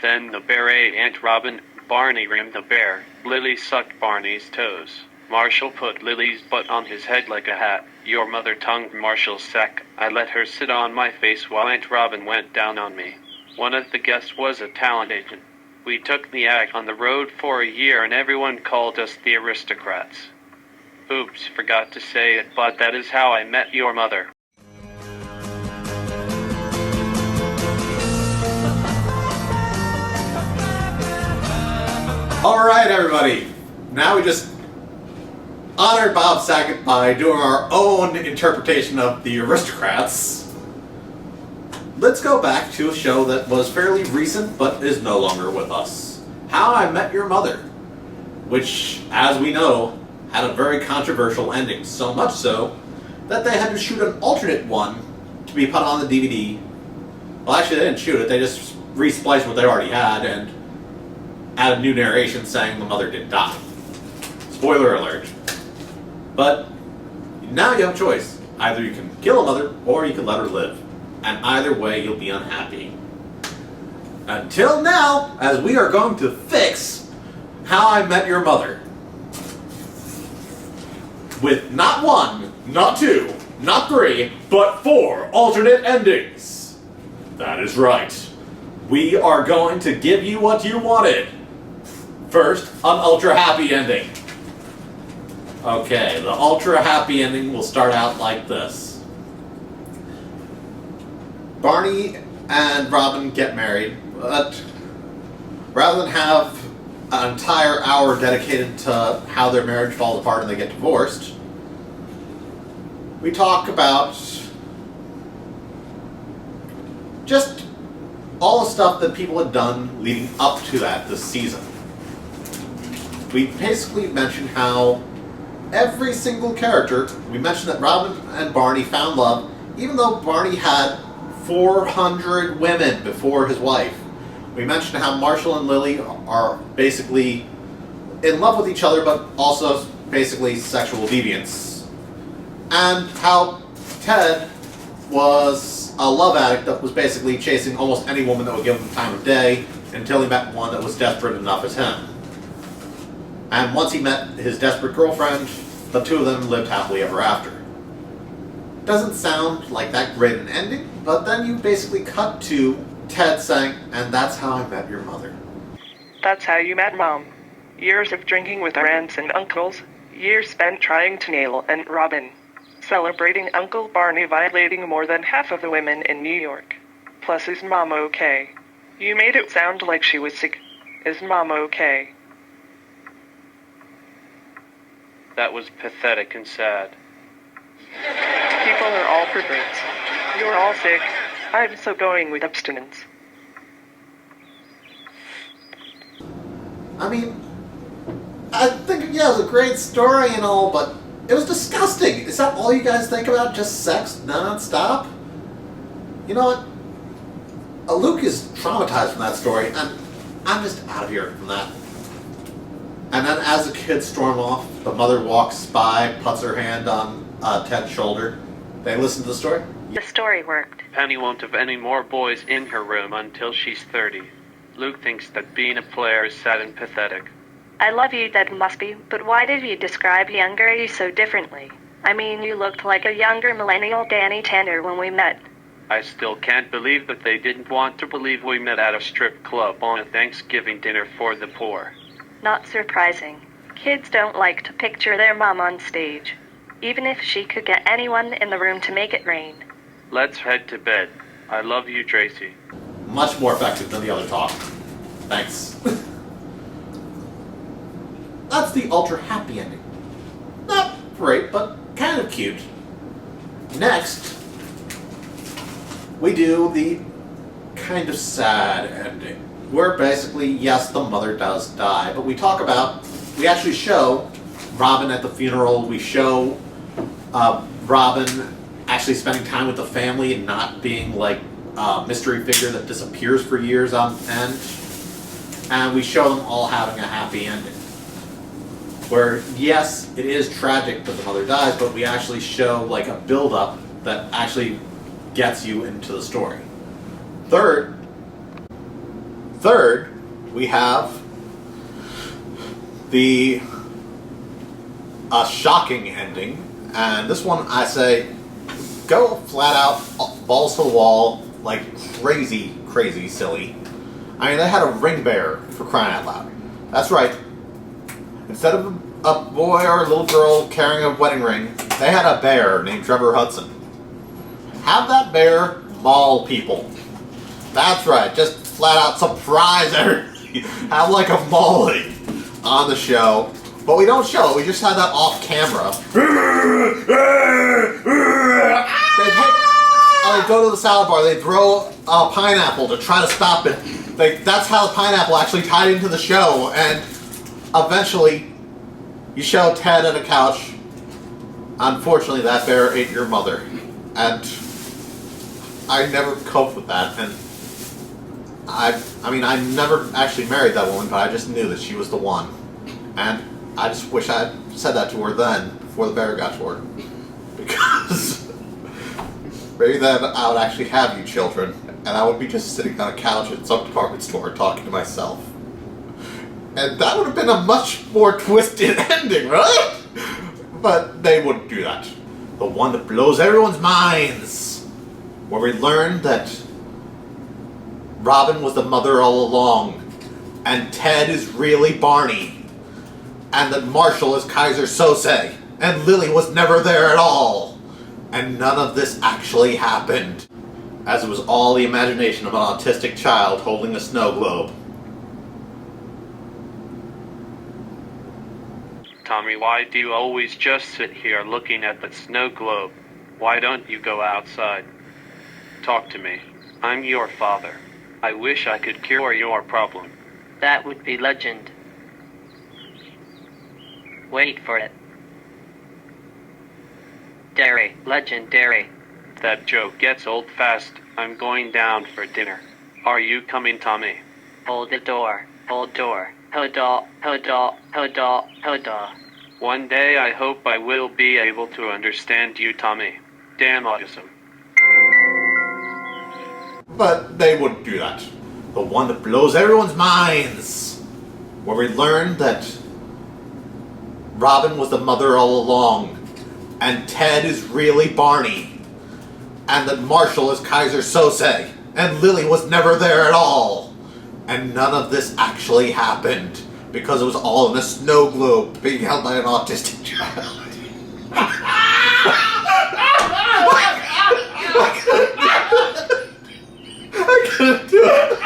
Then the bear ate Aunt Robin. Barney rimmed the bear. Lily sucked Barney's toes. Marshall put Lily's butt on his head like a hat. Your mother tongued Marshall's sack. I let her sit on my face while Aunt Robin went down on me. One of the guests was a talent agent. We took the act on the road for a year and everyone called us the aristocrats. Oops, forgot to say it, but that is how I met your mother. Alright everybody, now we just honored Bob Saget by doing our own interpretation of the aristocrats. Let's go back to a show that was fairly recent but is no longer with us. How I Met Your Mother, which, as we know, had a very controversial ending, so much so that they had to shoot an alternate one to be put on the DVD. Well, actually they didn't shoot it, they just re-spliced what they already had and added new narration saying the mother did die. Spoiler alert. But now you have a choice. Either you can kill a mother or you can let her live. And either way you'll be unhappy. Until now, as we are going to fix How I Met Your Mother. With not one, not two, not three, but 4 alternate endings. That is right. We are going to give you what you wanted. First, an ultra happy ending. Okay, the ultra happy ending will start out like this. Barney and Robin get married, but rather than have an entire hour dedicated to how their marriage falls apart and they get divorced, we talk about just all the stuff that people had done leading up to that this season. We basically mentioned how every single character, we mentioned that Robin and Barney found love, even though Barney had 400 women before his wife. We mentioned how Marshall and Lily are basically in love with each other, but also basically sexual deviants. And how Ted was a love addict that was basically chasing almost any woman that would give him the time of day until he met one that was desperate enough as him. And once he met his desperate girlfriend, the two of them lived happily ever after. Doesn't sound like that great an ending, but then you basically cut to Ted saying, and that's how I met your mother. That's how you met Mom. Years of drinking with our aunts and uncles, years spent trying to nail Aunt Robin, celebrating Uncle Barney violating more than half of the women in New York. Plus, is Mom okay? You made it sound like she was sick. Is Mom okay? That was pathetic and sad. People are all perverts. You're all sick. I'm so going with abstinence. I mean, I think, yeah, it was a great story and all, but it was disgusting. Is that all you guys think about? Just sex non-stop? You know what? Luke is traumatized from that story, and I'm just out of here from that. And then as the kids storm off, the mother walks by, puts her hand on Ted's shoulder. They listen to the story? The story worked. Penny won't have any more boys in her room until she's 30. Luke thinks that being a player is sad and pathetic. I love you, Dad Musby, but why did you describe younger you so differently? I mean, you looked like a younger millennial Danny Tanner when we met. I still can't believe that they didn't want to believe we met at a strip club on a Thanksgiving dinner for the poor. Not surprising. Kids don't like to picture their mom on stage, even if she could get anyone in the room to make it rain. Let's head to bed. I love you, Tracy. Much more effective than the other talk. Thanks. That's the ultra happy ending. Not great, but kind of cute. Next, we do the kind of sad ending, where basically, yes, the mother does die, but we actually show Robin at the funeral, we show Robin actually spending time with the family and not being like a mystery figure that disappears for years on end, and we show them all having a happy ending. Where, yes, it is tragic that the mother dies, but we actually show like a build-up that actually gets you into the story. Third, Third, we have the shocking ending, and this one I say go flat out balls to the wall, like crazy, crazy silly. I mean, they had a ring bearer, for crying out loud. That's right. Instead of a boy or a little girl carrying a wedding ring, they had a bear named Trevor Hudson. Have that bear maul people. That's right, just flat out surprise everybody. Have like a mauling on the show. But we don't show it, we just have that off camera. They go to the salad bar, they throw a pineapple to try to stop it. That's how the pineapple actually tied into the show, and eventually you show Ted at a couch. Unfortunately, that bear ate your mother. And I never coped with that, and I mean, I never actually married that woman, but I just knew that she was the one. And I just wish I had said that to her then, before the bear got to her. Because maybe then I would actually have you children, and I would be just sitting on a couch at some department store talking to myself. And that would have been a much more twisted ending, right? But they wouldn't do that. The one that blows everyone's minds, where we learned that Robin was the mother all along, and Ted is really Barney, and that Marshall is Kaiser Sose, and Lily was never there at all, and none of this actually happened, as it was all the imagination of an autistic child holding a snow globe. Tommy, why do you always just sit here looking at the snow globe? Why don't you go outside? Talk to me. I'm your father. I wish I could cure your problem. That would be legend. Wait for it. Dairy, legendary. That joke gets old fast. I'm going down for dinner. Are you coming, Tommy? Hold the door. Hold door. Hoda, hoda, hoda, hoda. One day I hope I will be able to understand you, Tommy. Damn autism. But they wouldn't do that. The one that blows everyone's minds, where we learned that Robin was the mother all along, and Ted is really Barney, and that Marshall is Kaiser Sose, and Lily was never there at all. And none of this actually happened, because it was all in a snow globe being held by an autistic child. I couldn't do it.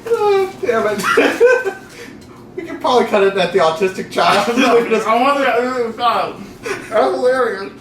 Oh, damn it. We could probably cut it at the autistic child. I want the child. That's hilarious.